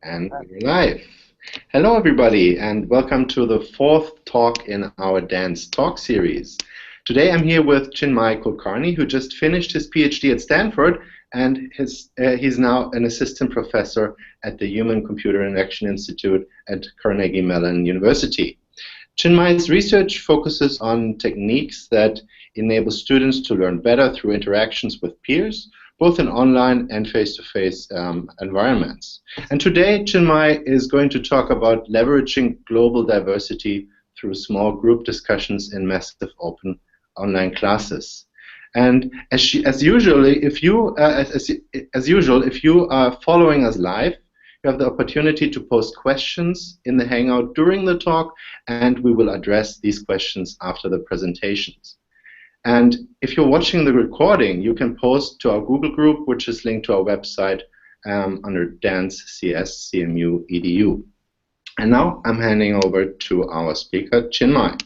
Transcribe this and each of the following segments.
And we're live. Hello, everybody, and welcome to the fourth talk in our Dance Talk series. Today I'm here with Chinmay Kulkarni, who just finished his PhD at Stanford, and he's now an assistant professor at the Human-Computer Interaction Institute at Carnegie Mellon University. Chinmay's research focuses on techniques that enable students to learn better through interactions with peers, both in online and face-to-face environments. And today, Chinmay is going to talk about leveraging global diversity through small group discussions in massive open online classes. And as usual, if you are following us live, you have the opportunity to post questions in the Hangout during the talk, and we will address these questions after the presentations. And if you're watching the recording, you can post to our Google group, which is linked to our website under Dance CS CMU EDU. And now I'm handing over to our speaker, Chinmay.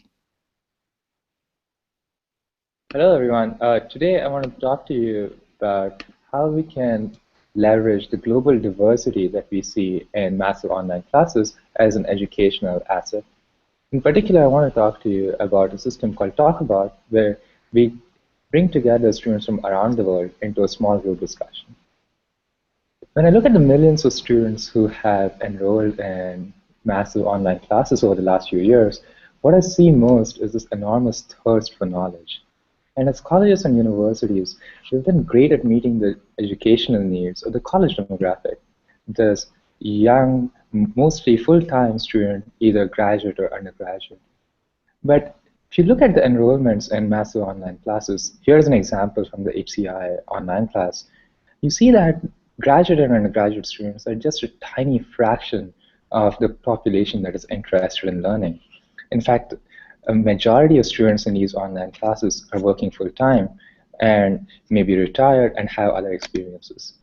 Hello, everyone. Today I want to talk to you about how we can leverage the global diversity that we see in massive online classes as an educational asset. In particular, I want to talk to you about a system called Talkabout, where we bring together students from around the world into a small group discussion. When I look at the millions of students who have enrolled in massive online classes over the last few years, what I see most is this enormous thirst for knowledge. And as colleges and universities, we've been great at meeting the educational needs of the college demographic, this young, mostly full-time student, either graduate or undergraduate. But if you look at the enrollments in massive online classes, here's an example from the HCI online class. You see that graduate and undergraduate students are just a tiny fraction of the population that is interested in learning. In fact, a majority of students in these online classes are working full-time and maybe retired and have other experiences.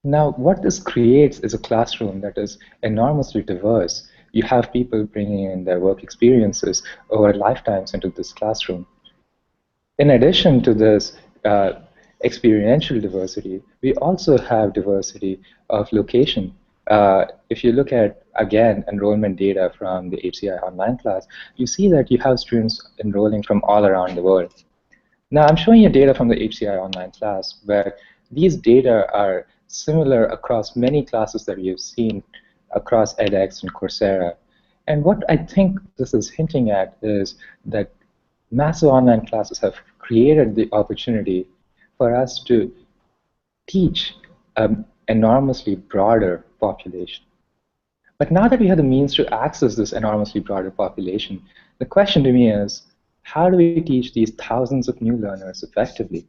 Now, what this creates is a classroom that is enormously diverse. You have people bringing in their work experiences over lifetimes into this classroom. In addition to this experiential diversity, we also have diversity of location. If you look at, again, enrollment data from the HCI online class, you see that you have students enrolling from all around the world. Now, I'm showing you data from the HCI online class, where these data are similar across many classes that you've seen across edX and Coursera. And what I think this is hinting at is that massive online classes have created the opportunity for us to teach an enormously broader population. But now that we have the means to access this enormously broader population, the question to me is, how do we teach these thousands of new learners effectively?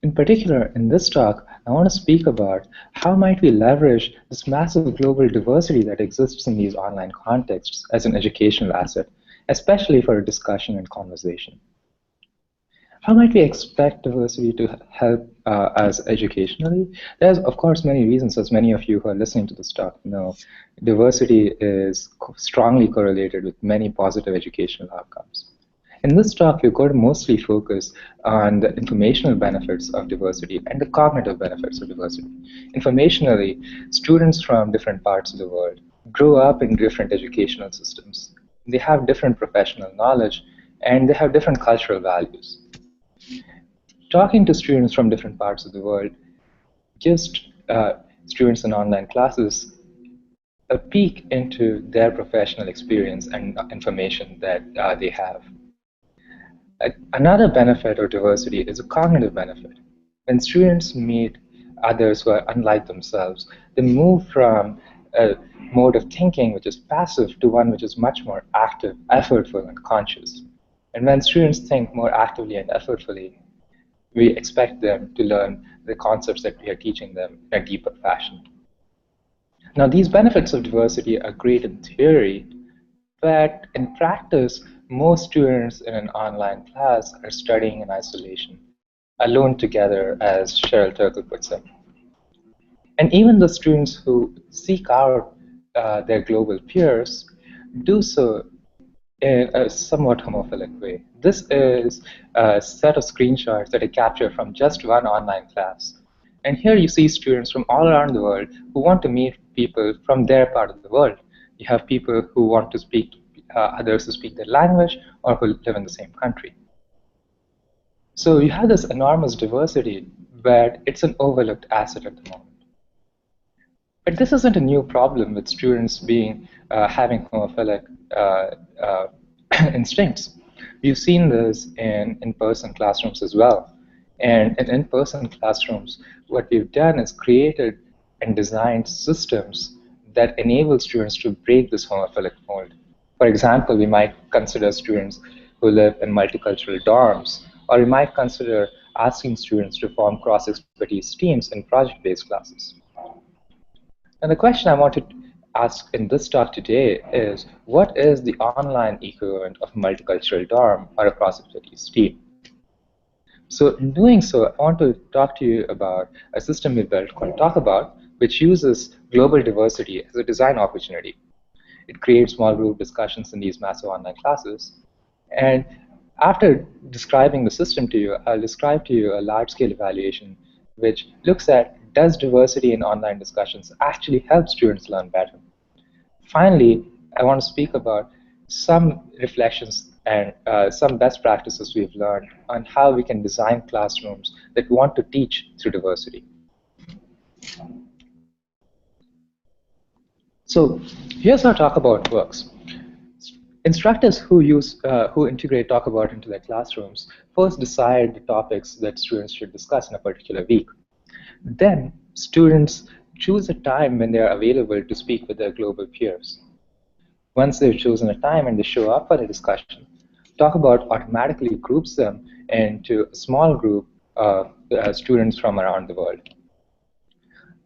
In particular, in this talk, I want to speak about how might we leverage this massive global diversity that exists in these online contexts as an educational asset, especially for a discussion and conversation. How might we expect diversity to help us educationally? There's, of course, many reasons, as many of you who are listening to this talk know. Diversity is strongly correlated with many positive educational outcomes. In this talk, we're going to mostly focus on the informational benefits of diversity and the cognitive benefits of diversity. Informationally, students from different parts of the world grow up in different educational systems. They have different professional knowledge, and they have different cultural values. Talking to students from different parts of the world gives students in online classes a peek into their professional experience and information that they have. Another benefit of diversity is a cognitive benefit. When students meet others who are unlike themselves, they move from a mode of thinking which is passive to one which is much more active, effortful, and conscious. And when students think more actively and effortfully, we expect them to learn the concepts that we are teaching them in a deeper fashion. Now, these benefits of diversity are great in theory, but in practice, most students in an online class are studying in isolation, alone together, as Cheryl Turkle puts it. And even the students who seek out their global peers do so in a somewhat homophilic way. This is a set of screenshots that I captured from just one online class. And here you see students from all around the world who want to meet people from their part of the world. You have people who want to speak others who speak their language or who live in the same country. So you have this enormous diversity, but it's an overlooked asset at the moment. But this isn't a new problem with students having homophilic instincts. We've seen this in in-person classrooms as well. And in in-person classrooms, what we've done is created and designed systems that enable students to break this homophilic mold. For example, we might consider students who live in multicultural dorms, or we might consider asking students to form cross-expertise teams in project-based classes. And the question I want to ask in this talk today is, what is the online equivalent of a multicultural dorm or a cross-expertise team? So in doing so, I want to talk to you about a system we built called Talkabout, which uses global diversity as a design opportunity. It creates small group discussions in these massive online classes. And after describing the system to you, I'll describe to you a large-scale evaluation which looks at, does diversity in online discussions actually help students learn better? Finally, I want to speak about some reflections and some best practices we've learned on how we can design classrooms that want to teach through diversity. So here's how Talkabout works. Instructors who integrate Talkabout into their classrooms first decide the topics that students should discuss in a particular week. Then students choose a time when they're available to speak with their global peers. Once they've chosen a time and they show up for the discussion, Talkabout automatically groups them into a small group of students from around the world.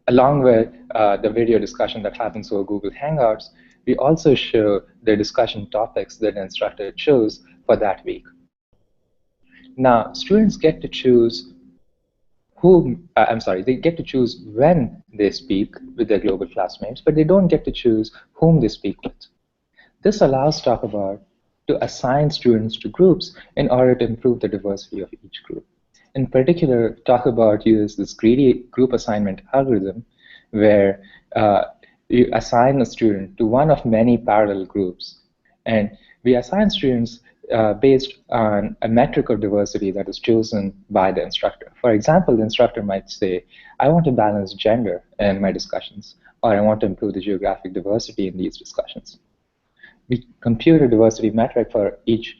Along with the video discussion that happens over Google Hangouts, we also show the discussion topics that the instructor chose for that week. Now, students get to choose they get to choose when they speak with their global classmates, but they don't get to choose whom they speak with. This allows Talkabout to assign students to groups in order to improve the diversity of each group. In particular, Talkabout uses this greedy group assignment algorithm where you assign a student to one of many parallel groups. And we assign students based on a metric of diversity that is chosen by the instructor. For example, the instructor might say, I want to balance gender in my discussions, or I want to improve the geographic diversity in these discussions. We compute a diversity metric for each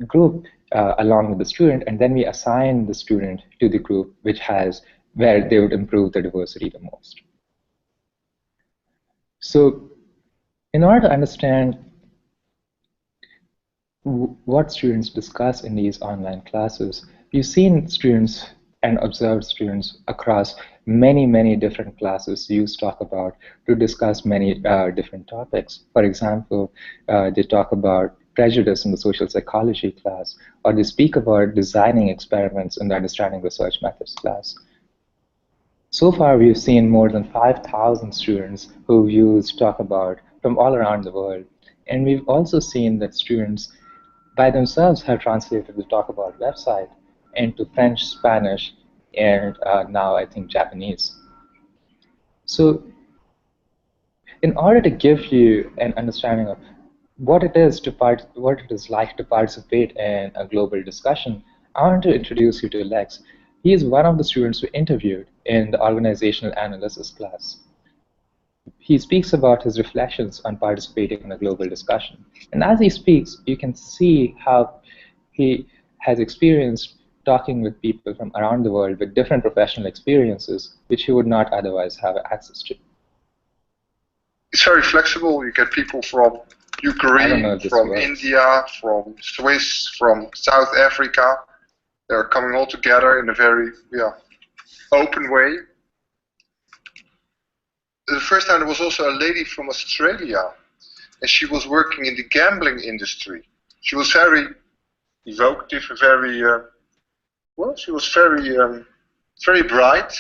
group along with the student, and then we assign the student to the group where they would improve the diversity the most. So in order to understand what students discuss in these online classes, we've seen students and observed students across many, many different classes use Talkabout to discuss many different topics. For example, they talk about prejudice in the social psychology class, or they speak about designing experiments in the understanding research methods class. So far, we've seen more than 5,000 students who've used Talkabout from all around the world. And we've also seen that students by themselves have translated the Talkabout website into French, Spanish, and now I think Japanese. So in order to give you an understanding of what it is like to participate in a global discussion, I want to introduce you to Lex. He is one of the students we interviewed in the organizational analysis class. He speaks about his reflections on participating in a global discussion. And as he speaks, you can see how he has experienced talking with people from around the world with different professional experiences, which he would not otherwise have access to. It's very flexible. You get people from Ukraine, from India, from Swiss, from South Africa. They're coming all together in a very open way. The first time there was also a lady from Australia, and she was working in the gambling industry. She was very evocative, very she was very bright.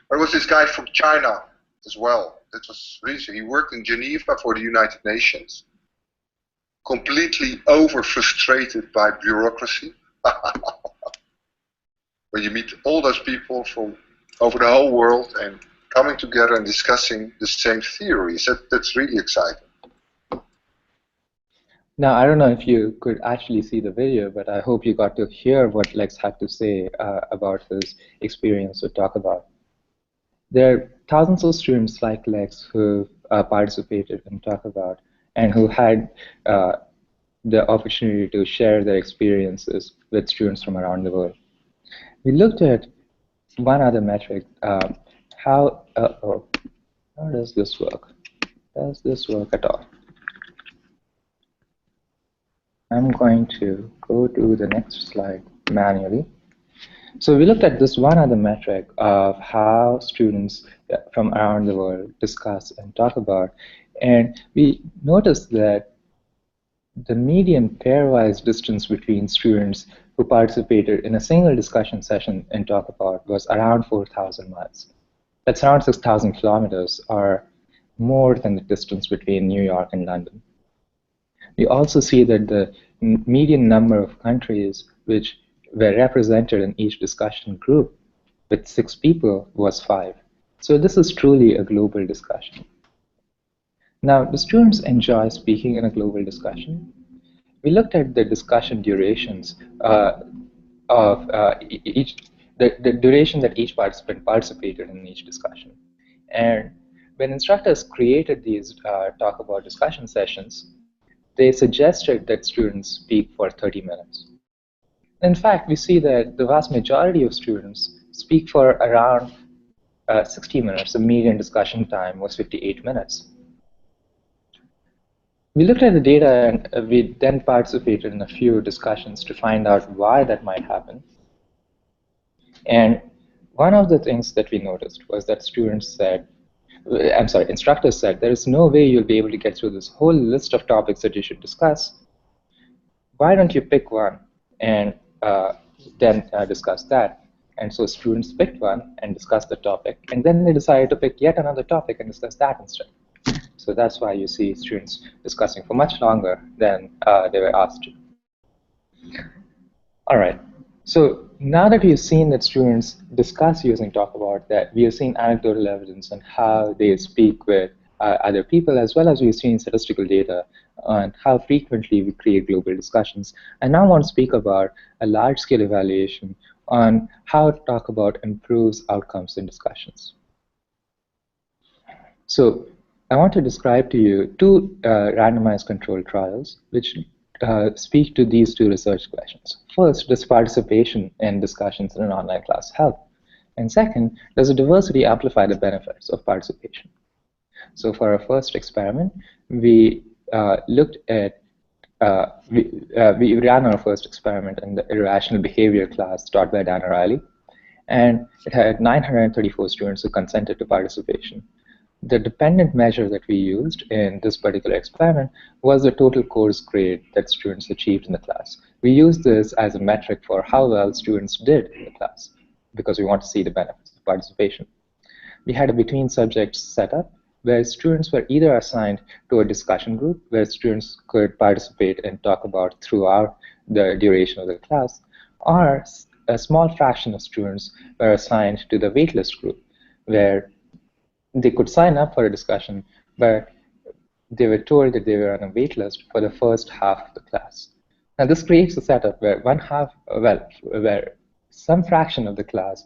There was this guy from China as well. That was really, he worked in Geneva for the United Nations, completely over frustrated by bureaucracy. where you meet all those people from over the whole world and coming together and discussing the same theories. That's really exciting. Now, I don't know if you could actually see the video, but I hope you got to hear what Lex had to say about his experience with Talkabout. There are thousands of students like Lex who participated in Talkabout and who had the opportunity to share their experiences with students from around the world. We looked at one other metric, how does this work? Does this work at all? I'm going to go to the next slide manually. So we looked at this one other metric of how students from around the world discuss and talk about, and we noticed that the median pairwise distance between students who participated in a single discussion session in Talkabout was around 4,000 miles. That's around 6,000 kilometers, or more than the distance between New York and London. We also see that the median number of countries which were represented in each discussion group with 6 people was 5. So this is truly a global discussion. Now, do students enjoy speaking in a global discussion? We looked at the discussion durations of the duration that each participant participated in each discussion. And when instructors created these Talkabout discussion sessions, they suggested that students speak for 30 minutes. In fact, we see that the vast majority of students speak for around 60 minutes. The median discussion time was 58 minutes. We looked at the data and we then participated in a few discussions to find out why that might happen. And one of the things that we noticed was that instructors said, there is no way you'll be able to get through this whole list of topics that you should discuss. Why don't you pick one and then discuss that? And so students picked one and discussed the topic, and then they decided to pick yet another topic and discuss that instead. So that's why you see students discussing for much longer than they were asked to. All right. So now that we've seen that students discuss using Talkabout, that we have seen anecdotal evidence on how they speak with other people, as well as we've seen statistical data on how frequently we create global discussions. I now want to speak about a large-scale evaluation on how Talkabout improves outcomes in discussions. So I want to describe to you 2 randomized controlled trials which speak to these 2 research questions. First, does participation in discussions in an online class help? And second, does the diversity amplify the benefits of participation? So for our first experiment, we looked at, we ran our first experiment in the irrational behavior class taught by Dan O'Reilly, and it had 934 students who consented to participation. The dependent measure that we used in this particular experiment was the total course grade that students achieved in the class. We used this as a metric for how well students did in the class, because we want to see the benefits of participation. We had a between subjects setup where students were either assigned to a discussion group where students could participate and talk about throughout the duration of the class, or a small fraction of students were assigned to the waitlist group where they could sign up for a discussion, but they were told that they were on a wait list for the first half of the class. Now this creates a setup where where some fraction of the class,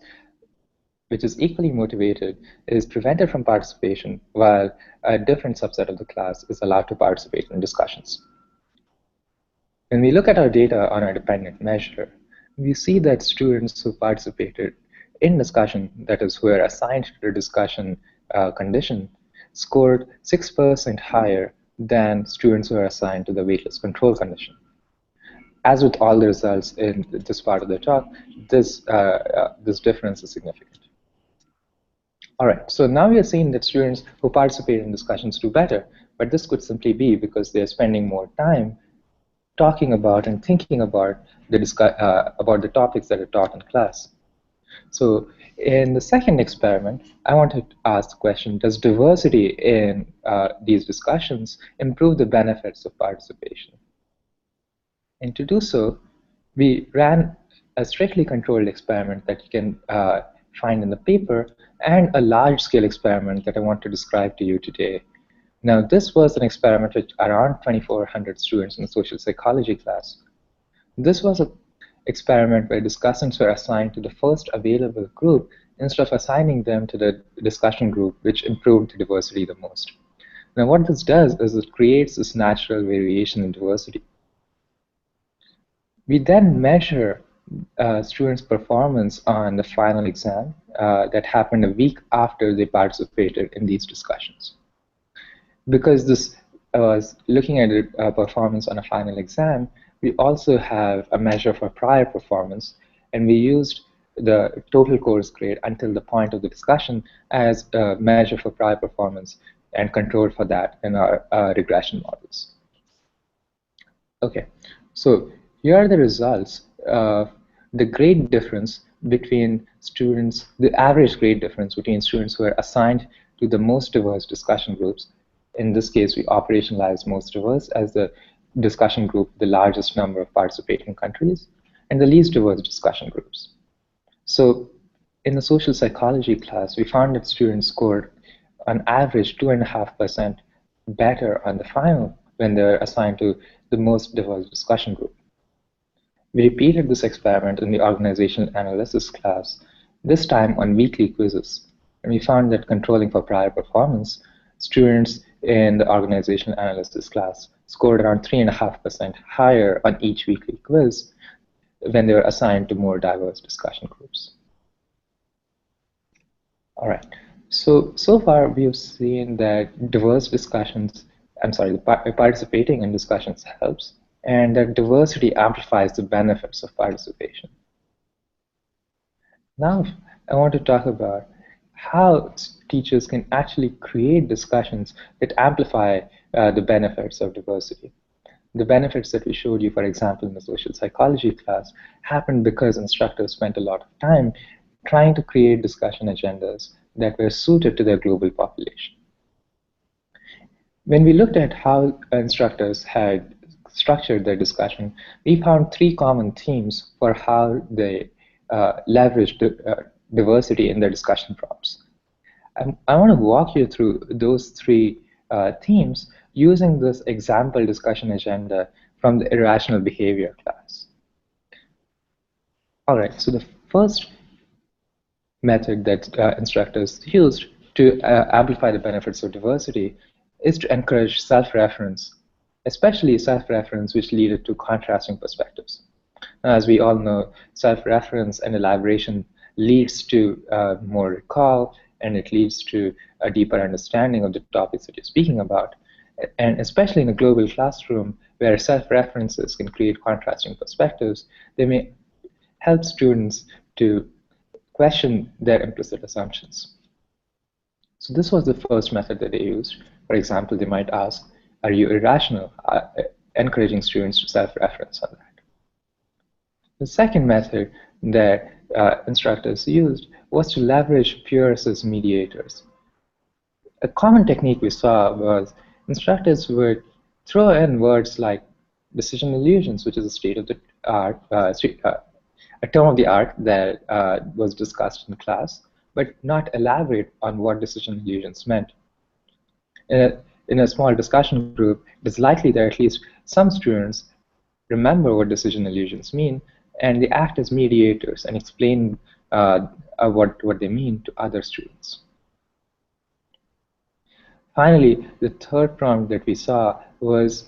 which is equally motivated, is prevented from participation, while a different subset of the class is allowed to participate in discussions. When we look at our data on our dependent measure, we see that students who participated in discussion, that is, who are assigned to the discussion condition, scored 6% higher than students who are assigned to the waitlist control condition. As with all the results in this part of the talk, this difference is significant. All right, so now we are seeing that students who participate in discussions do better, but this could simply be because they're spending more time talking about and thinking about the topics that are taught in class. So in the second experiment, I want to ask the question, does diversity in these discussions improve the benefits of participation? And to do so, we ran a strictly controlled experiment that you can find in the paper, and a large-scale experiment that I want to describe to you today. Now, this was an experiment with around 2,400 students in the social psychology class. This was an experiment where discussants were assigned to the first available group instead of assigning them to the discussion group, which improved the diversity the most. Now, what this does is it creates this natural variation in diversity. We then measure students' performance on the final exam that happened a week after they participated in these discussions. Because this was looking at performance on a final exam, we also have a measure for prior performance, and we used the total course grade until the point of the discussion as a measure for prior performance and controlled for that in our regression models. Okay, so here are the results. The grade difference between students, the average grade difference between students who are assigned to the most diverse discussion groups. In this case, we operationalized most diverse as the discussion group, the largest number of participating countries, and the least diverse discussion groups. So in the social psychology class, we found that students scored on average 2.5% better on the final when they're assigned to the most diverse discussion group. We repeated this experiment in the organizational analysis class, this time on weekly quizzes. And we found that controlling for prior performance, students in the organizational analysis class scored around 3.5% higher on each weekly quiz when they were assigned to more diverse discussion groups. All right, so far we've seen that diverse discussions, participating in discussions helps, and that diversity amplifies the benefits of participation. Now, I want to talk about how teachers can actually create discussions that amplify the benefits of diversity. The benefits that we showed you, for example, in the social psychology class, happened because instructors spent a lot of time trying to create discussion agendas that were suited to their global population. When we looked at how instructors had structured their discussion, we found 3 common themes for how they leveraged diversity in their discussion prompts. I want to walk you through those 3 themes using this example discussion agenda from the irrational behavior class. All right, so the first method that instructors used to amplify the benefits of diversity is to encourage self-reference, especially self-reference which lead to contrasting perspectives. As we all know, self-reference and elaboration leads to more recall, and it leads to a deeper understanding of the topics that you're speaking about. And especially in a global classroom where self-references can create contrasting perspectives, they may help students to question their implicit assumptions. So this was the first method that they used. For example, they might ask, are you irrational? Encouraging students to self-reference on that. The second method that instructors used was to leverage peers as mediators. A common technique we saw was instructors would throw in words like decision illusions, which is a state of the art, a term of the art that was discussed in class, but not elaborate on what decision illusions meant. In a small discussion group, it's likely that at least some students remember what decision illusions mean, and they act as mediators and explain what they mean to other students. Finally, the third prompt that we saw was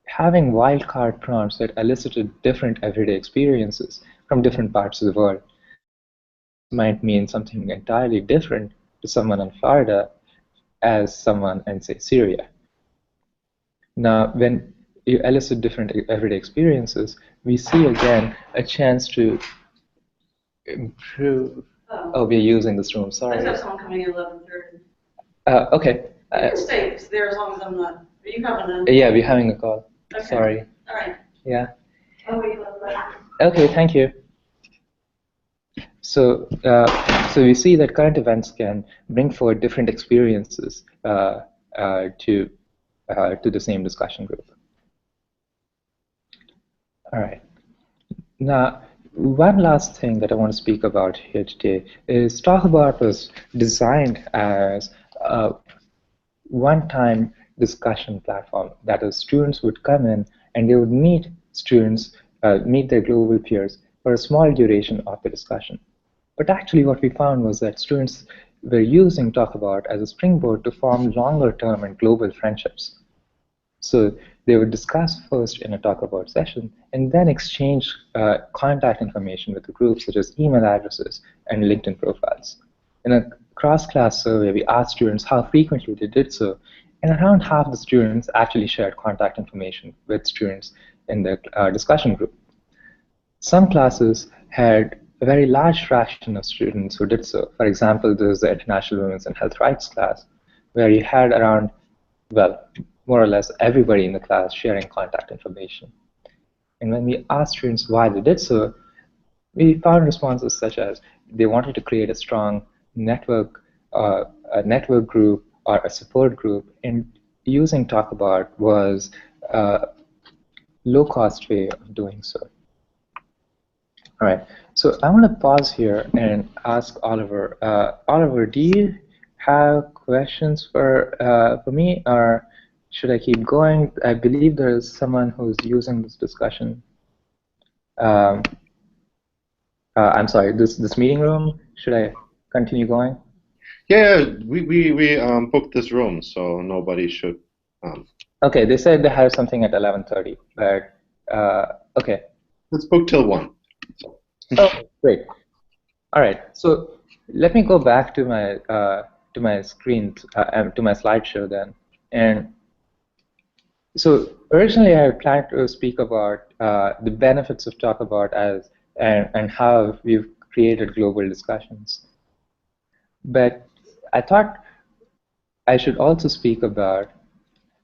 having wildcard prompts that elicited different everyday experiences from different parts of the world. Might mean something entirely different to someone in Florida as someone in, say, Syria. Now, when you elicit different everyday experiences, we see again a chance to improve. Oh, we're using this room. Sorry. I just have someone coming in 11:30. Okay. You can stay there as long as I'm not. Are you coming in? Yeah, we're having a call. Okay. Sorry. All right. Yeah. Oh, wait, Okay, thank you. So we see that current events can bring forward different experiences to the same discussion group. All right. Now, one last thing that I want to speak about here today is Talkabout was designed as a one-time discussion platform. That is, students would come in and they would meet meet their global peers for a small duration of the discussion. But actually what we found was that students were using Talkabout as a springboard to form longer-term and global friendships. So they would discuss first in a Talkabout session and then exchange contact information with the group, such as email addresses and LinkedIn profiles. In a cross-class survey, we asked students how frequently they did so, and around half the students actually shared contact information with students in the discussion group. Some classes had a very large fraction of students who did so. For example, there's the International Women's and Health Rights class, where you had around, well, more or less everybody in the class sharing contact information. And when we asked students why they did so, we found responses such as they wanted to create a strong network, a network group, or a support group, and using Talkabout was a low-cost way of doing so. All right, so I want to pause here and ask Oliver. Oliver, do you have questions for me, or should I keep going? I believe there is someone who's using this discussion. I'm sorry, this meeting room. Should I continue going? Yeah, we booked this room, so nobody should. Okay, they said they have something at 11:30, but okay. Let's book till 1. Oh, great. All right, so let me go back to my screen, to my slideshow then. And so originally I planned to speak about the benefits of Talkabout and how we've created global discussions. But I thought I should also speak about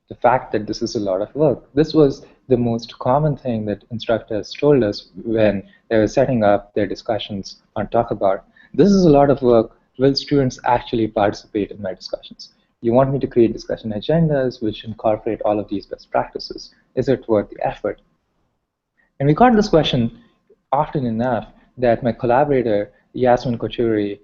the fact that this is a lot of work. This was the most common thing that instructors told us when they were setting up their discussions on Talkabout. This is a lot of work. Will students actually participate in my discussions? You want me to create discussion agendas which incorporate all of these best practices. Is it worth the effort? And we got this question often enough that my collaborator, Yasmin Kochuri,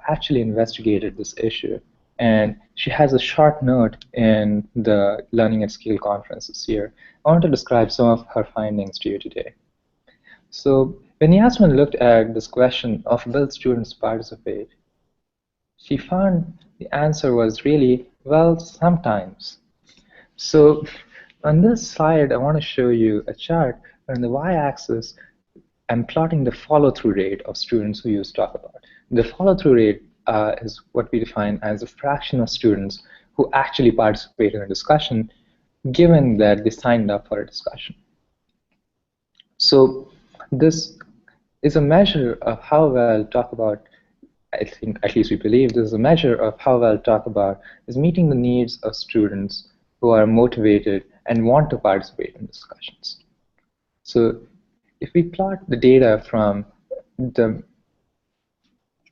actually investigated this issue. And she has a short note in the Learning at Scale conference this year. I want to describe some of her findings to you today. So when Yasmin looked at this question of will students participate, she found the answer was really, well, sometimes. So on this slide, I want to show you a chart where on the y-axis, I'm plotting the follow-through rate of students who use Talkabout. The follow-through rate is what we define as a fraction of students who actually participate in a discussion, given that they signed up for a discussion. So this is a measure of how well Talkabout, I think, at least we believe, this is a measure of how well Talkabout is meeting the needs of students who are motivated and want to participate in discussions. So if we plot the data from the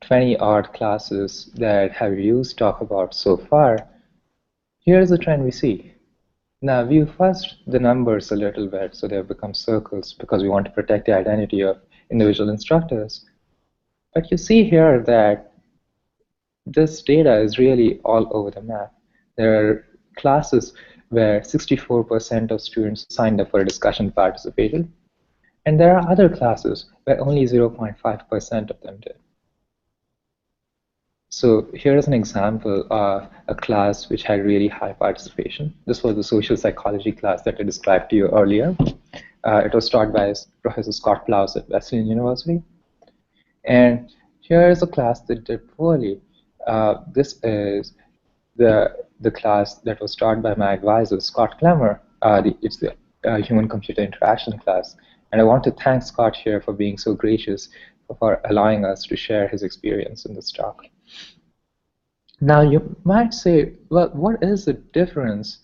20-odd classes that have used Talkabout so far, here's the trend we see. Now view first the numbers a little bit so they've become circles because we want to protect the identity of individual instructors. But you see here that this data is really all over the map. There are classes where 64% of students signed up for a discussion participated, and there are other classes where only 0.5% of them did. So here is an example of a class which had really high participation. This was the social psychology class that I described to you earlier. It was taught by Professor Scott Plous at Wesleyan University. And here is a class that did poorly. This is the class that was taught by my advisor, Scott Clemmer. It's the human-computer interaction class. And I want to thank Scott here for being so gracious for allowing us to share his experience in this talk. Now you might say, well, what is the difference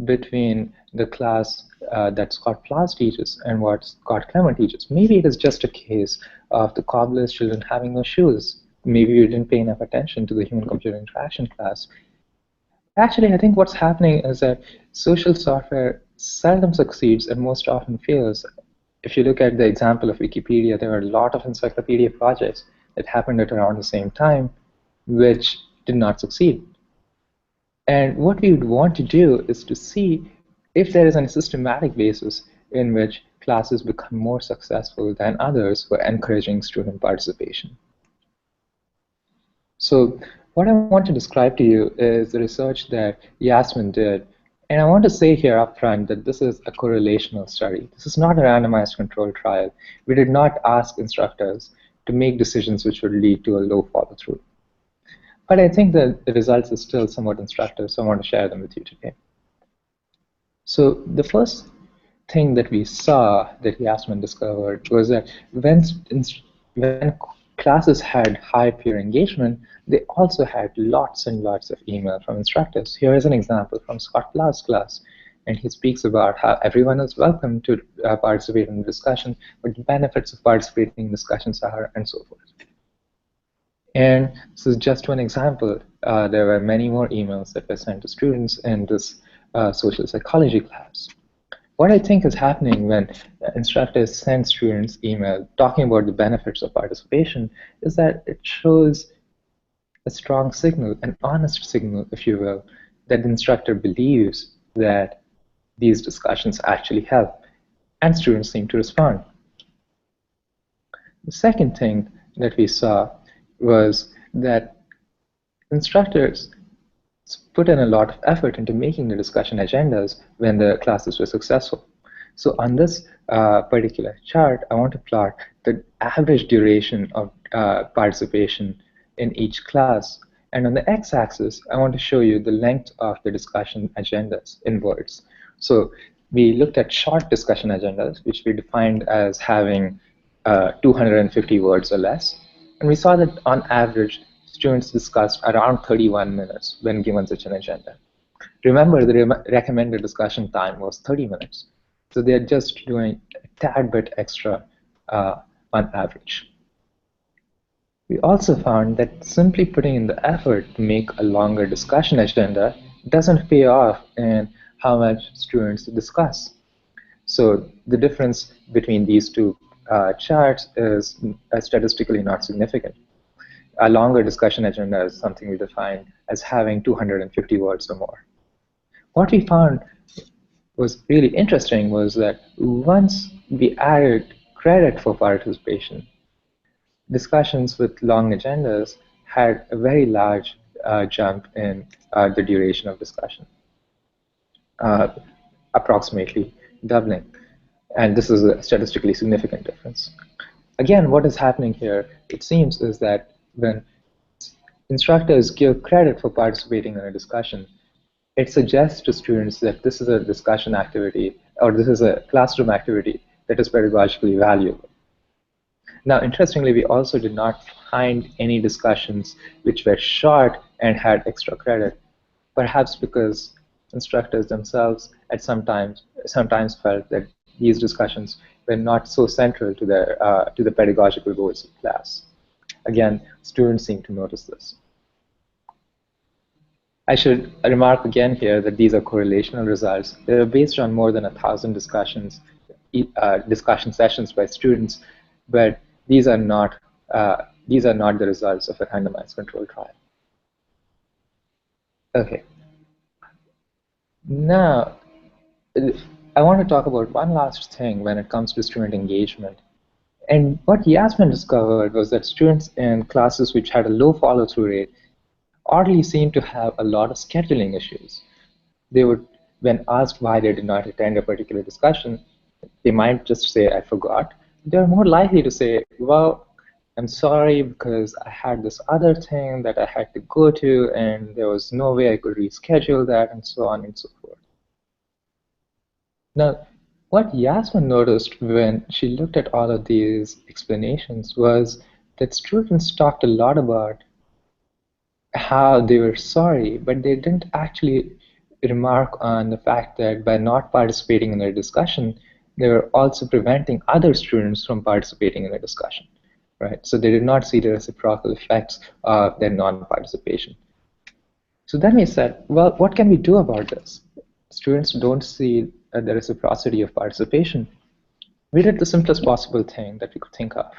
between the class that Scott Plous teaches and what Scott Clemmer teaches? Maybe it is just a case of the cobbler's children having no shoes. Maybe you didn't pay enough attention to the human-computer interaction class. Actually, I think what's happening is that social software seldom succeeds and most often fails If you look at the example of Wikipedia, there are a lot of encyclopedia projects that happened at around the same time, which did not succeed. And what we would want to do is to see if there is a systematic basis in which classes become more successful than others for encouraging student participation. So what I want to describe to you is the research that Yasmin did. And I want to say here up front that this is a correlational study. This is not a randomized controlled trial. We did not ask instructors to make decisions which would lead to a low follow-through. But I think that the results are still somewhat instructive, so I want to share them with you today. So the first thing that we saw that Yasmin discovered was that when classes had high peer engagement, they also had lots and lots of email from instructors. Here is an example from Scott Blau's class, and he speaks about how everyone is welcome to participate in the discussion, what the benefits of participating in discussions are, and so forth. And this is just one example. There were many more emails that were sent to students in this social psychology class. What I think is happening when instructors send students email talking about the benefits of participation is that it shows a strong signal, an honest signal, if you will, that the instructor believes that these discussions actually help, and students seem to respond. The second thing that we saw was that instructors put in a lot of effort into making the discussion agendas when the classes were successful. So on this particular chart, I want to plot the average duration of participation in each class. And on the x-axis, I want to show you the length of the discussion agendas in words. So we looked at short discussion agendas, which we defined as having 250 words or less. And we saw that on average, students discussed around 31 minutes when given such an agenda. Remember, the recommended discussion time was 30 minutes. So they're just doing a tad bit extra on average. We also found that simply putting in the effort to make a longer discussion agenda doesn't pay off in how much students discuss. So the difference between these two charts is statistically not significant. A longer discussion agenda is something we define as having 250 words or more. What we found was really interesting was that once we added credit for participation, discussions with long agendas had a very large jump in the duration of discussion, approximately doubling. And this is a statistically significant difference. Again, what is happening here, it seems, is that when instructors give credit for participating in a discussion, it suggests to students that this is a discussion activity, or this is a classroom activity that is pedagogically valuable. Now, interestingly, we also did not find any discussions which were short and had extra credit, perhaps because instructors themselves at sometimes felt that these discussions were not so central to the pedagogical goals of class. Again, students seem to notice this. I should remark again here that these are correlational results. They're based on more than 1,000 discussion sessions by students, but these are not the results of a randomized controlled trial. Okay. Now, I want to talk about one last thing when it comes to student engagement. And what Yasmin discovered was that students in classes which had a low follow-through rate oddly seemed to have a lot of scheduling issues. They would, when asked why they did not attend a particular discussion, they might just say, I forgot. They're more likely to say, well, I'm sorry because I had this other thing that I had to go to and there was no way I could reschedule that, and so on and so forth. Now, what Yasmin noticed when she looked at all of these explanations was that students talked a lot about how they were sorry, but they didn't actually remark on the fact that by not participating in the discussion, they were also preventing other students from participating in the discussion, right? So they did not see the reciprocal effects of their non-participation. So then we said, well, what can we do about this? Students don't see the reciprocity of participation. We did the simplest possible thing that we could think of.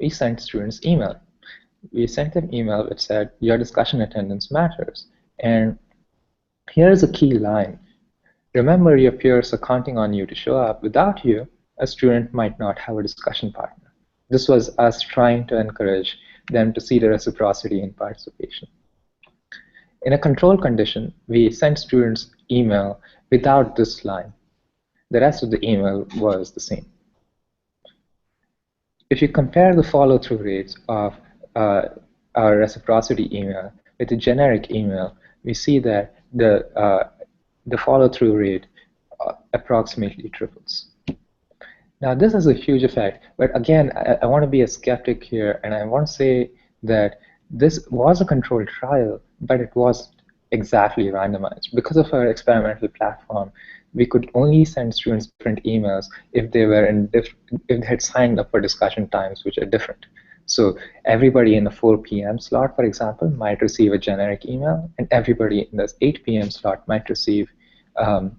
We sent students email. We sent them email which said, your discussion attendance matters. And here's a key line. Remember, your peers are counting on you to show up. Without you, a student might not have a discussion partner. This was us trying to encourage them to see the reciprocity in participation. In a control condition, we sent students email without this line. The rest of the email was the same. If you compare the follow-through rates of our reciprocity email with a generic email, we see that the follow-through rate approximately triples. Now, this is a huge effect, but again, I want to be a skeptic here, and I want to say that this was a controlled trial, but it wasn't exactly randomized. Because of our experimental platform, we could only send students different emails if they were if they had signed up for discussion times which are different. So everybody in the 4 p.m. slot, for example, might receive a generic email, and everybody in the 8 p.m. slot might receive a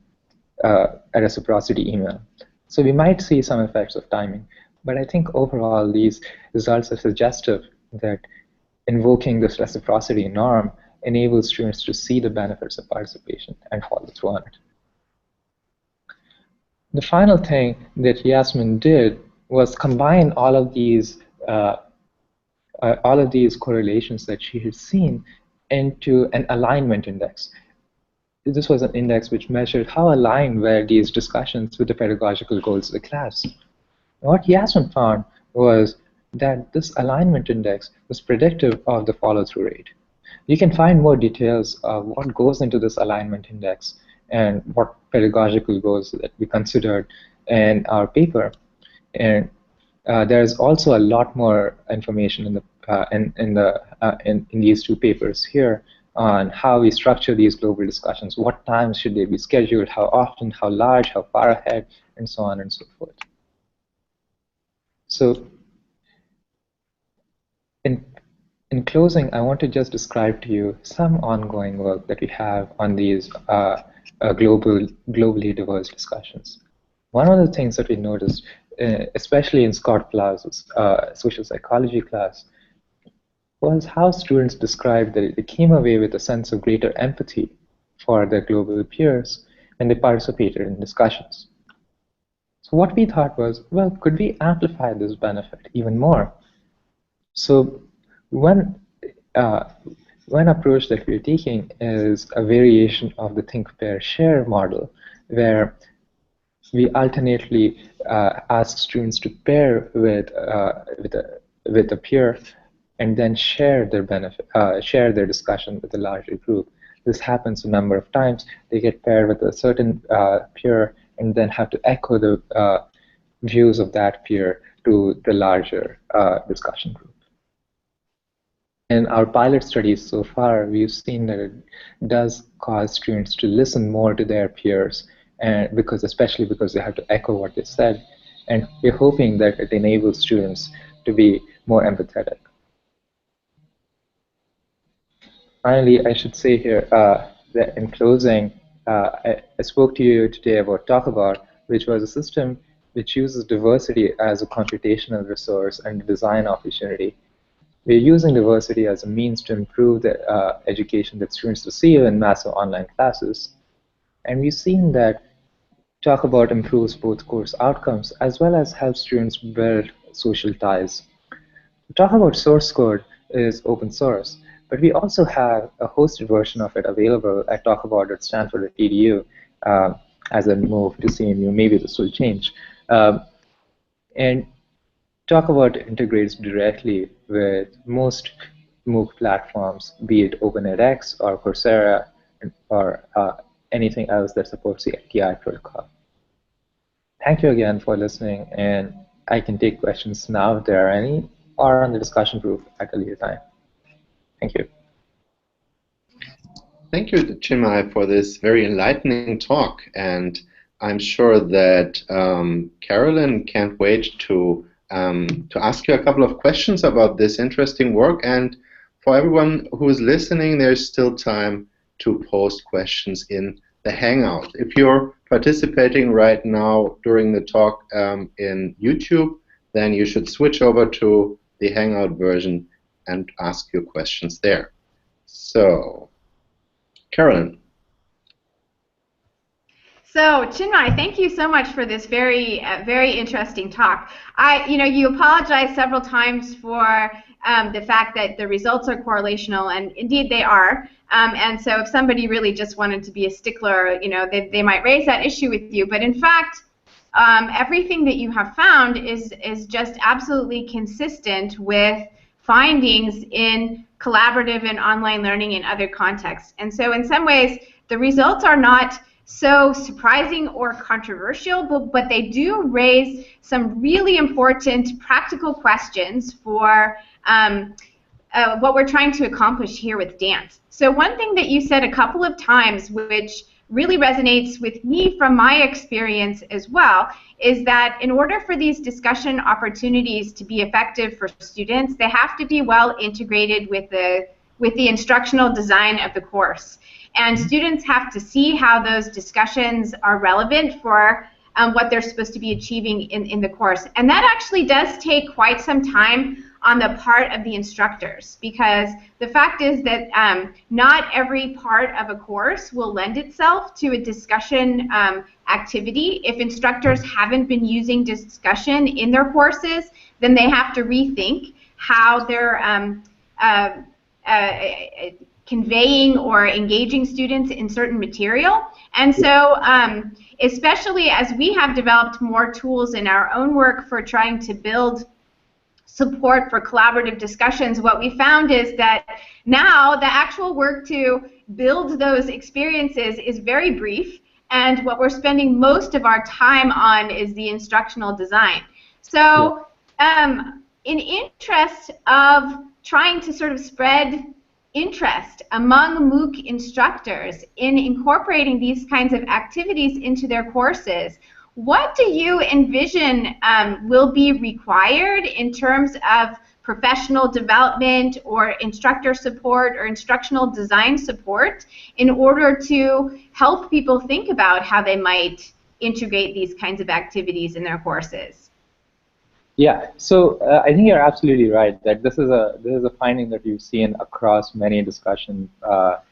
reciprocity email. So we might see some effects of timing, but I think overall these results are suggestive that invoking this reciprocity norm enables students to see the benefits of participation and follow through on it. The final thing that Yasmin did was combine all of these correlations that she had seen into an alignment index. This was an index which measured how aligned were these discussions with the pedagogical goals of the class. And what Yasmin found was that this alignment index was predictive of the follow-through rate. You can find more details of what goes into this alignment index and what pedagogical goals that we considered in our paper. And there's also a lot more information in these two papers here on how we structure these global discussions, what times should they be scheduled, how often, how large, how far ahead, and so on and so forth. So in closing, I want to just describe to you some ongoing work that we have on these globally diverse discussions. One of the things that we noticed, especially in Scott Plow's social psychology class, was how students described that they came away with a sense of greater empathy for their global peers when they participated in discussions. So what we thought was, well, could we amplify this benefit even more? So one approach that we're taking is a variation of the think, pair, share model, where we alternately ask students to pair with a peer and then share their discussion with a larger group. This happens a number of times. They get paired with a certain peer and then have to echo the views of that peer to the larger discussion group. In our pilot studies so far, we've seen that it does cause students to listen more to their peers, and especially because they have to echo what they said. And we're hoping that it enables students to be more empathetic. Finally, I should say here that in closing, I spoke to you today about Talkabout, which was a system which uses diversity as a computational resource and design opportunity. We're using diversity as a means to improve the education that students receive in massive online classes. And we've seen that Talkabout improves both course outcomes as well as helps students build social ties. Talkabout source code is open source, but we also have a hosted version of it available at talkabout.stanford.edu as a move to CMU. Maybe this will change. And Talkabout integrates directly with most MOOC platforms, be it OpenEdX or Coursera or anything else that supports the FTI protocol. Thank you again for listening, and I can take questions now if there are any, or on the discussion group at a later time. Thank you. Thank you, Chinmay, for this very enlightening talk, and I'm sure that Carolyn can't wait to ask you a couple of questions about this interesting work. And for everyone who is listening, there's still time to post questions in the Hangout. If you're participating right now during the talk in YouTube, then you should switch over to the Hangout version and ask your questions there. So, Carolyn. So, Chinmay, thank you so much for this very, very interesting talk. You apologized several times for the fact that the results are correlational, and indeed they are. And so, if somebody really just wanted to be a stickler, they might raise that issue with you. But in fact, everything that you have found is just absolutely consistent with findings in collaborative and online learning in other contexts. And so, in some ways, the results are not so surprising or controversial, but they do raise some really important practical questions for what we're trying to accomplish here with dance. So one thing that you said a couple of times, which really resonates with me from my experience as well, is that in order for these discussion opportunities to be effective for students, they have to be well integrated with the instructional design of the course. And students have to see how those discussions are relevant for what they're supposed to be achieving in the course. And that actually does take quite some time on the part of the instructors, because the fact is that not every part of a course will lend itself to a discussion activity. If instructors haven't been using discussion in their courses, then they have to rethink how they're conveying or engaging students in certain material. And so especially as we have developed more tools in our own work for trying to build support for collaborative discussions, what we found is that now the actual work to build those experiences is very brief, and what we're spending most of our time on is the instructional design. So in interest of trying to sort of spread interest among MOOC instructors in incorporating these kinds of activities into their courses, what do you envision will be required in terms of professional development or instructor support or instructional design support in order to help people think about how they might integrate these kinds of activities in their courses? Yeah, so I think you're absolutely right that this is a finding that you've seen across many discussions, or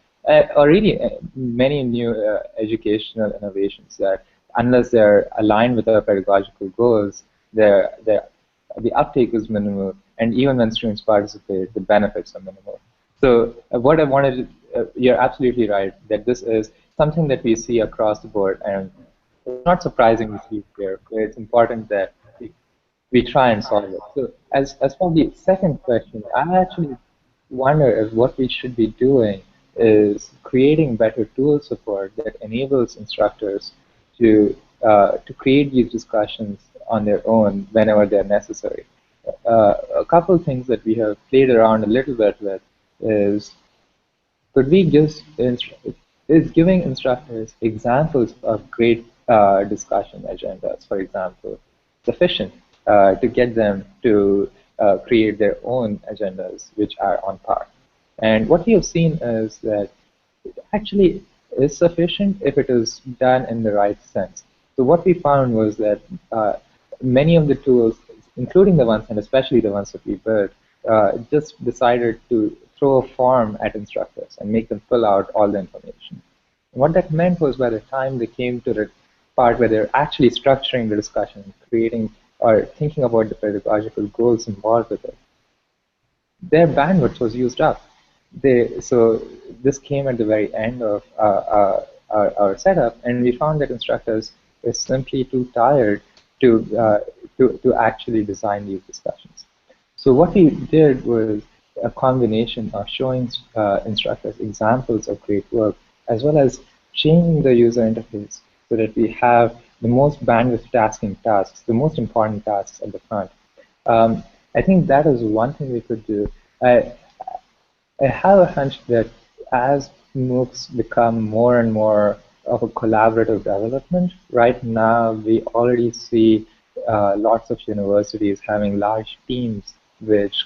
really many new educational innovations, that unless they're aligned with our pedagogical goals, the uptake is minimal, and even when students participate, the benefits are minimal. So what I wanted to, you're absolutely right that this is something that we see across the board, and it's not surprising to see here, but it's important that we try and solve it. So as for the second question, I actually wonder if what we should be doing is creating better tool support that enables instructors to create these discussions on their own whenever they're necessary. A couple of things that we have played around a little bit with is, could we just is giving instructors examples of great discussion agendas, for example, sufficient to get them to create their own agendas which are on par. And what we have seen is that it actually is sufficient if it is done in the right sense. So what we found was that many of the tools, including the ones and especially the ones that we built, just decided to throw a form at instructors and make them fill out all the information. And what that meant was by the time they came to the part where they're actually structuring the discussion, creating or thinking about the pedagogical goals involved with it, their bandwidth was used up. So this came at the very end of our setup, and we found that instructors were simply too tired to actually design these discussions. So what we did was a combination of showing instructors examples of great work, as well as changing the user interface so that we have the most bandwidth tasking tasks, the most important tasks at the front. I think that is one thing we could do. I have a hunch that as MOOCs become more and more of a collaborative development, right now we already see lots of universities having large teams which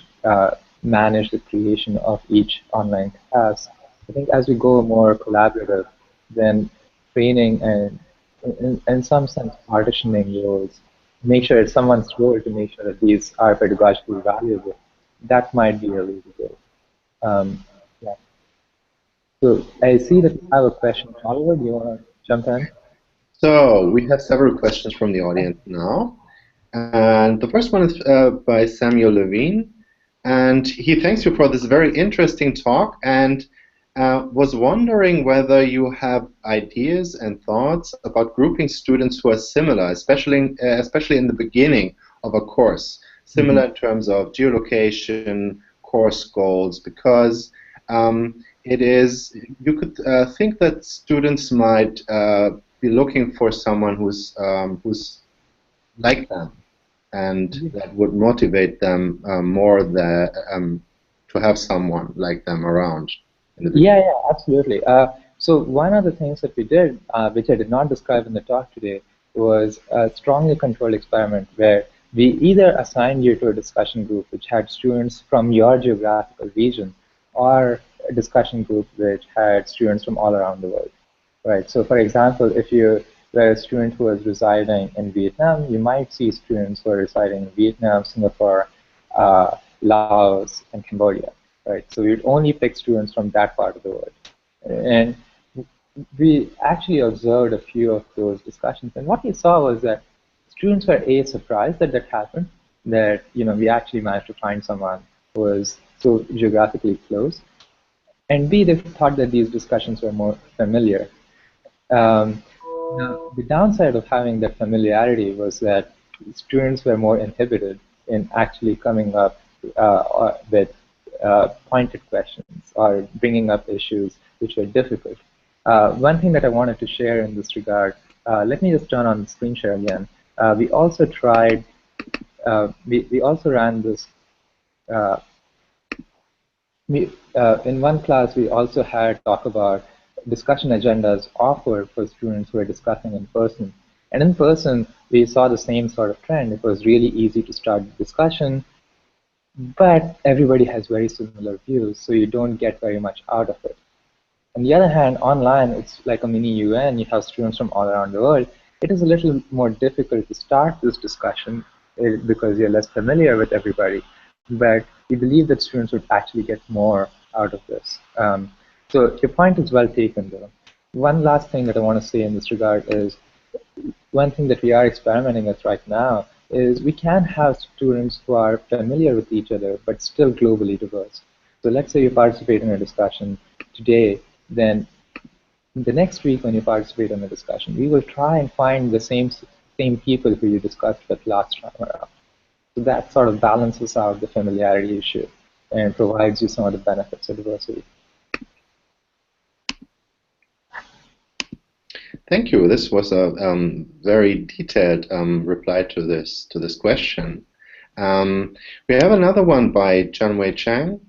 manage the creation of each online task. I think as we go more collaborative, then training and in some sense, partitioning roles, make sure it's someone's role to make sure that these are pedagogically valuable. That might be a way to go. Yeah. So I see that you have a question. Oliver, do you want to jump in? So we have several questions from the audience now. And the first one is by Samuel Levine. And he thanks you for this very interesting talk and was wondering whether you have ideas and thoughts about grouping students who are similar, especially in the beginning of a course, similar in terms of geolocation, course goals, because it is, you could think that students might be looking for someone who's like them, and that would motivate them more to have someone like them around. Yeah, absolutely. So one of the things that we did, which I did not describe in the talk today, was a strongly controlled experiment where we either assigned you to a discussion group which had students from your geographical region, or a discussion group which had students from all around the world. Right. So, for example, if you were a student who was residing in Vietnam, you might see students who are residing in Vietnam, Singapore, Laos, and Cambodia. Right. So we'd only pick students from that part of the world, and we actually observed a few of those discussions. And what we saw was that students were surprised that that happened. That we actually managed to find someone who was so geographically close, and B, they thought that these discussions were more familiar. Now, the downside of having that familiarity was that students were more inhibited in actually coming up with pointed questions or bringing up issues which were difficult. One thing that I wanted to share in this regard, let me just turn on the screen share again. We also tried, we also ran this, in one class we also had Talkabout discussion agendas offered for students who are discussing in person. And in person, we saw the same sort of trend. It was really easy to start discussion, but everybody has very similar views, so you don't get very much out of it. On the other hand, online, it's like a mini UN. You have students from all around the world. It is a little more difficult to start this discussion because you're less familiar with everybody. But we believe that students would actually get more out of this. So your point is well taken, though. One last thing that I want to say in this regard is one thing that we are experimenting with right now is we can have students who are familiar with each other but still globally diverse. So let's say you participate in a discussion today, then the next week when you participate in a discussion, we will try and find the same people who you discussed with last time around. So that sort of balances out the familiarity issue and provides you some of the benefits of diversity. Thank you. This was a very detailed reply to this question. We have another one by Chinmay Chang,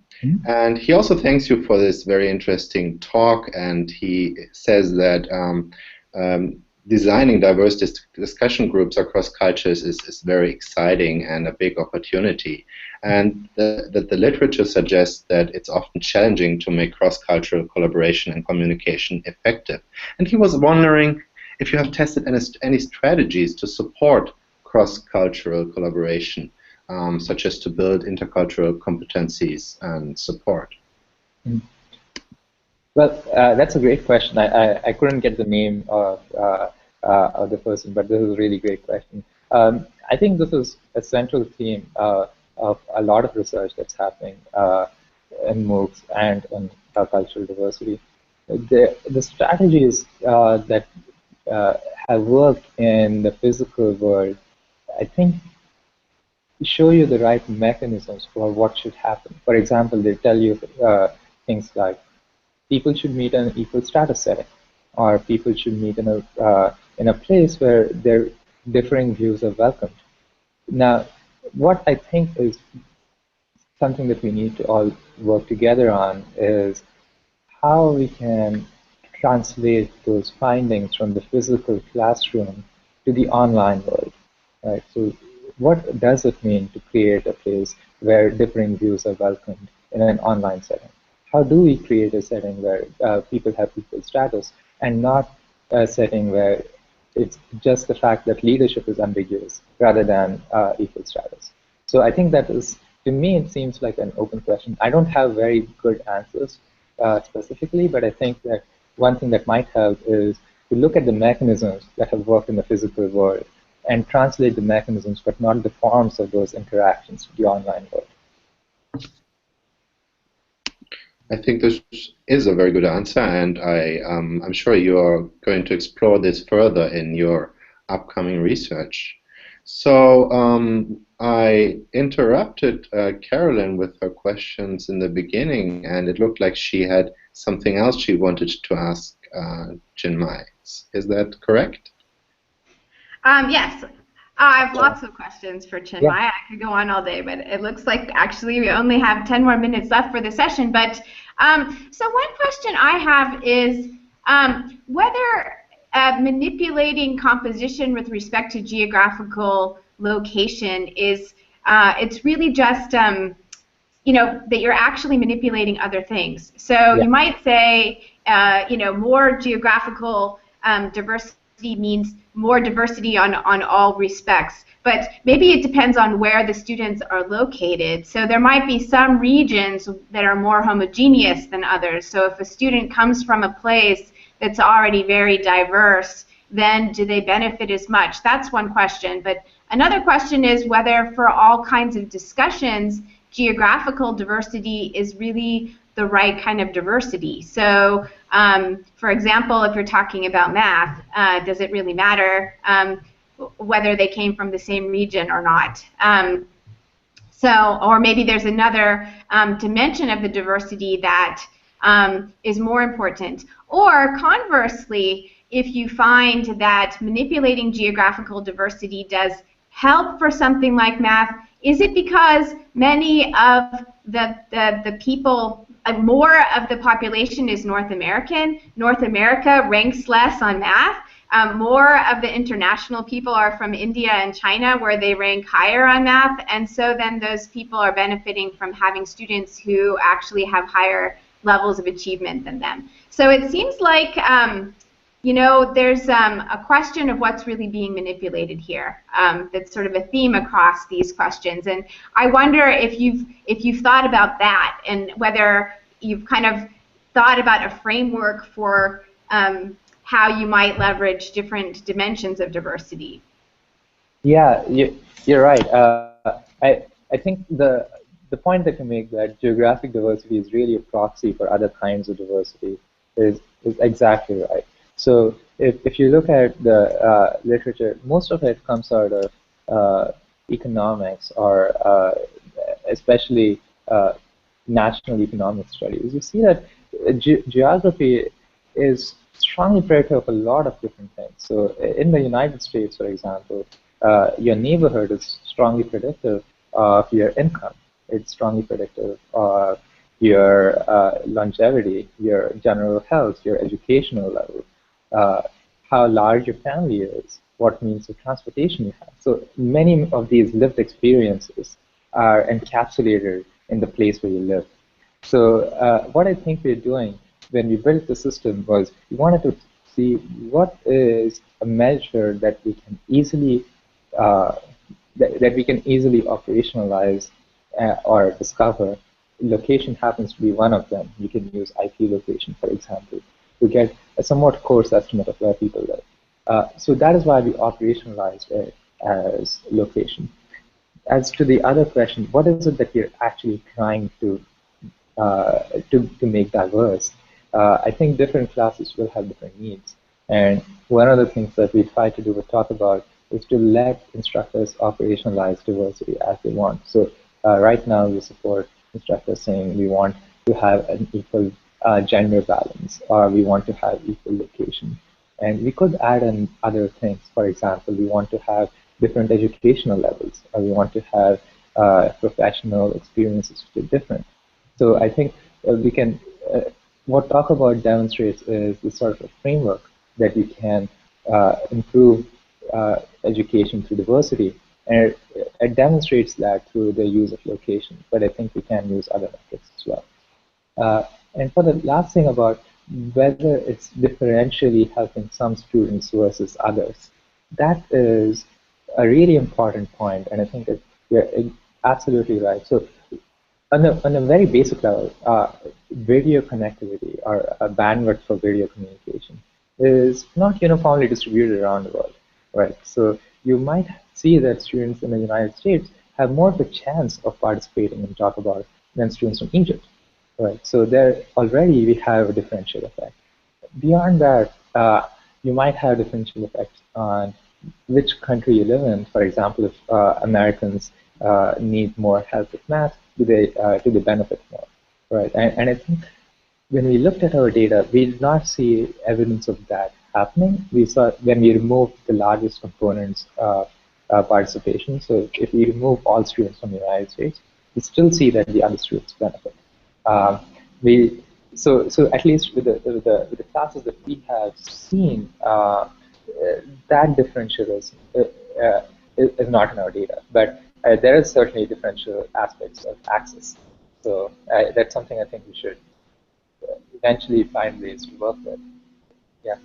and he also thanks you for this very interesting talk. And he says that designing diverse discussion groups across cultures is very exciting and a big opportunity. And that the literature suggests that it's often challenging to make cross-cultural collaboration and communication effective. And he was wondering if you have tested any strategies to support cross-cultural collaboration, such as to build intercultural competencies and support. Well, that's a great question. I couldn't get the name of the person, but this is a really great question. I think this is a central theme of a lot of research that's happening in MOOCs and in cultural diversity. The strategies that have worked in the physical world, I think, show you the right mechanisms for what should happen. For example, they tell you things like people should meet in an equal status setting, or people should meet in a place where their differing views are welcomed. Now, what I think is something that we need to all work together on is how we can translate those findings from the physical classroom to the online world. Right? So what does it mean to create a place where differing views are welcomed in an online setting? How do we create a setting where people have equal status and not a setting where It's just the fact that leadership is ambiguous rather than equal status. So I think that is, to me, it seems like an open question. I don't have very good answers specifically, but I think that one thing that might help is to look at the mechanisms that have worked in the physical world and translate the mechanisms, but not the forms of those interactions to the online world. I think this is a very good answer, and I'm sure you are going to explore this further in your upcoming research. So I interrupted Carolyn with her questions in the beginning, and it looked like she had something else she wanted to ask Chinmay. Is that correct? Yes. I have lots of questions for Chinmay. Yeah. I could go on all day, but it looks like actually we only have 10 more minutes left for the session. But so one question I have is whether manipulating composition with respect to geographical location is it's really just you know, that you're actually manipulating other things. So yeah. You might say you know, more geographical diversity means more diversity on all respects, but maybe it depends on where the students are located. So there might be some regions that are more homogeneous than others. So if a student comes from a place that's already very diverse, then do they benefit as much? That's one question. But another question is whether for all kinds of discussions, geographical diversity is really the right kind of diversity. So, for example, if you're talking about math, does it really matter whether they came from the same region or not? Or maybe there's another dimension of the diversity that is more important. Or conversely, if you find that manipulating geographical diversity does help for something like math, is it because many of the people, more of the population is North American? North America ranks less on math. More of the international people are from India and China, where they rank higher on math, and so then those people are benefiting from having students who actually have higher levels of achievement than them. So it seems like you know, there's a question of what's really being manipulated here. That's sort of a theme across these questions, and I wonder if you've thought about that and whether you've kind of thought about a framework for how you might leverage different dimensions of diversity. Yeah, you're right. I think the point that you make, that geographic diversity is really a proxy for other kinds of diversity, is exactly right. So if you look at the literature, most of it comes out of economics, or especially national economic studies. You see that geography is strongly predictive of a lot of different things. So in the United States, for example, your neighborhood is strongly predictive of your income. It's strongly predictive of your longevity, your general health, your educational level, how large your family is, what means of transportation you have. So many of these lived experiences are encapsulated in the place where you live. So what I think we're doing when we built the system was we wanted to see what is a measure that we can easily operationalize or discover. Location happens to be one of them. You can use IP location, for example, to get a somewhat coarse estimate of where people live. So that is why we operationalized it as location. As to the other question, what is it that we're actually trying to make diverse? I think different classes will have different needs. And one of the things that we try to do with Talkabout is to let instructors operationalize diversity as they want. So right now we support instructors saying we want to have an equal gender balance, or we want to have equal location. And we could add in other things. For example, we want to have different educational levels, or we want to have professional experiences which are different. So I think we can, what Talkabout demonstrates is the sort of a framework that we can improve education through diversity. And it demonstrates that through the use of location, but I think we can use other methods as well. And for the last thing about whether it's differentially helping some students versus others. That is a really important point, and I think that you're absolutely right. So on a very basic level, video connectivity or a bandwidth for video communication is not uniformly distributed around the world, right? So you might see that students in the United States have more of a chance of participating in Talkabout than students from Egypt, right? So there already we have a differential effect. Beyond that, you might have differential effects on which country you live in. For example, if Americans need more help with math, do they benefit more, right? And I think when we looked at our data, we did not see evidence of that happening. We saw when we removed the largest components of participation. So if we remove all students from the United States, we still see that the other students benefit. So at least with the classes that we have seen, that differential is not in our data, but there is certainly differential aspects of access. So that's something I think we should eventually find ways to work with. Yeah.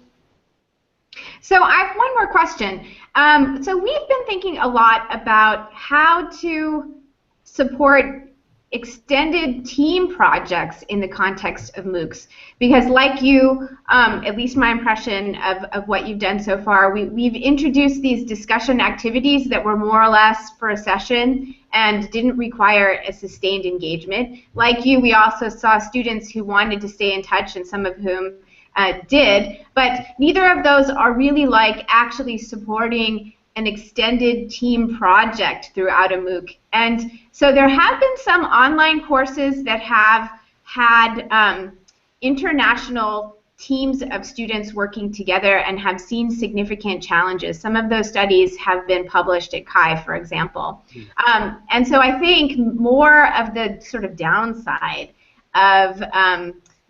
So I have one more question. So we've been thinking a lot about how to support extended team projects in the context of MOOCs, because like you, at least my impression of what you've done so far, we've introduced these discussion activities that were more or less for a session and didn't require a sustained engagement. Like you, we also saw students who wanted to stay in touch and some of whom did, but neither of those are really like actually supporting an extended team project throughout a MOOC. And so there have been some online courses that have had international teams of students working together and have seen significant challenges. Some of those studies have been published at CHI, for example. And so I think more of the sort of downside of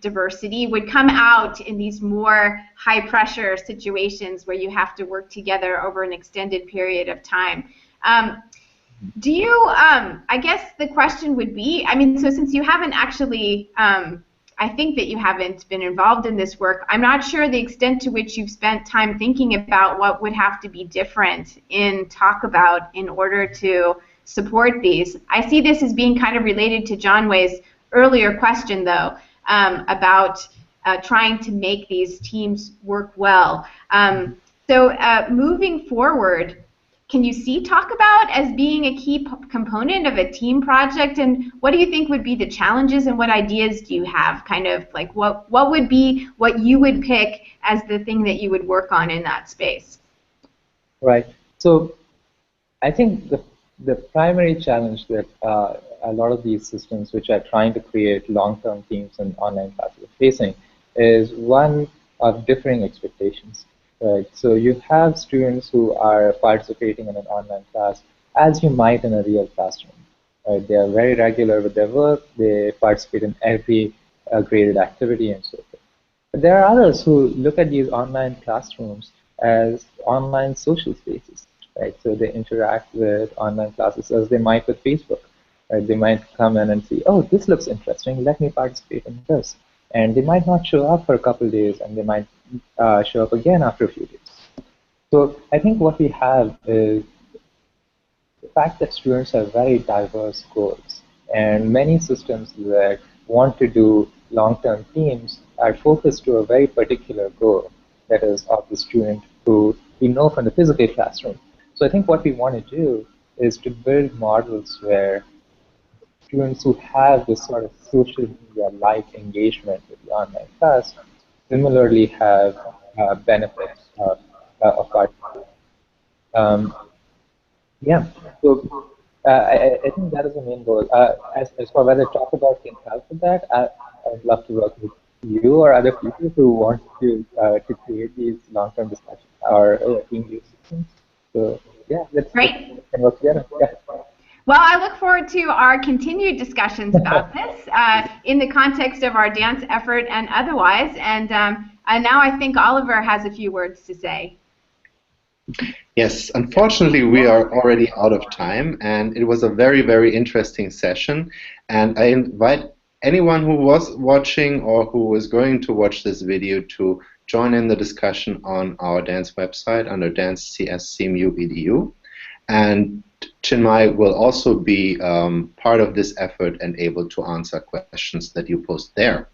diversity would come out in these more high-pressure situations where you have to work together over an extended period of time. Do you, I guess the question would be, I mean, so since you haven't actually, I think that you haven't been involved in this work, I'm not sure the extent to which you've spent time thinking about what would have to be different in Talkabout in order to support these. I see this as being kind of related to John Way's earlier question, though, about trying to make these teams work well. So moving forward, can you see Talkabout as being a key component of a team project? And what do you think would be the challenges, and what ideas do you have? Kind of like what would be what you would pick as the thing that you would work on in that space? Right. So I think the primary challenge that a lot of these systems which are trying to create long-term teams and online classes are facing is one of differing expectations. Right. So you have students who are participating in an online class as you might in a real classroom. Right. They are very regular with their work. They participate in every graded activity and so forth. But there are others who look at these online classrooms as online social spaces. Right. So they interact with online classes as they might with Facebook. Right. They might come in and see, oh, this looks interesting. Let me participate in this. And they might not show up for a couple of days, and they might show up again after a few days. So I think what we have is the fact that students have very diverse goals, and many systems that want to do long-term teams are focused to a very particular goal, that is of the student who we know from the physical classroom. So I think what we want to do is to build models where students who have this sort of social media-like engagement with the online class similarly have benefits of participation. Yeah, so I think that is the main goal. As for whether Talkabout can help with that, I'd love to work with you or other people who want to create these long-term discussions or team-based systems. So yeah, let's work together. Yeah. Well, I look forward to our continued discussions about this in the context of our dance effort and otherwise. And now I think Oliver has a few words to say. Yes, unfortunately, we are already out of time, and it was a very, very interesting session. And I invite anyone who was watching or who is going to watch this video to join in the discussion on our dance website under dance.cs.cmu.edu. And Chinmay will also be part of this effort and able to answer questions that you post there.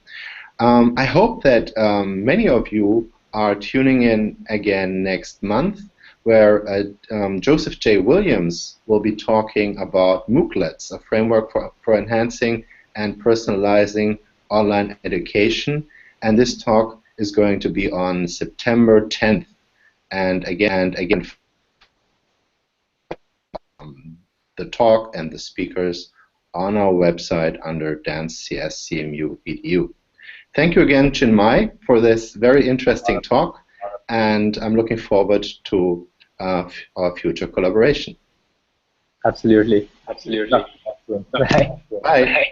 I hope that many of you are tuning in again next month, where Joseph J. Williams will be talking about MOOClets, a framework for enhancing and personalizing online education. And this talk is going to be on September 10th. And again, the talk and the speakers on our website under dance.cs.cmu.edu. Thank you again, Chinmay, for this very interesting talk, and I'm looking forward to our future collaboration. Absolutely. Bye.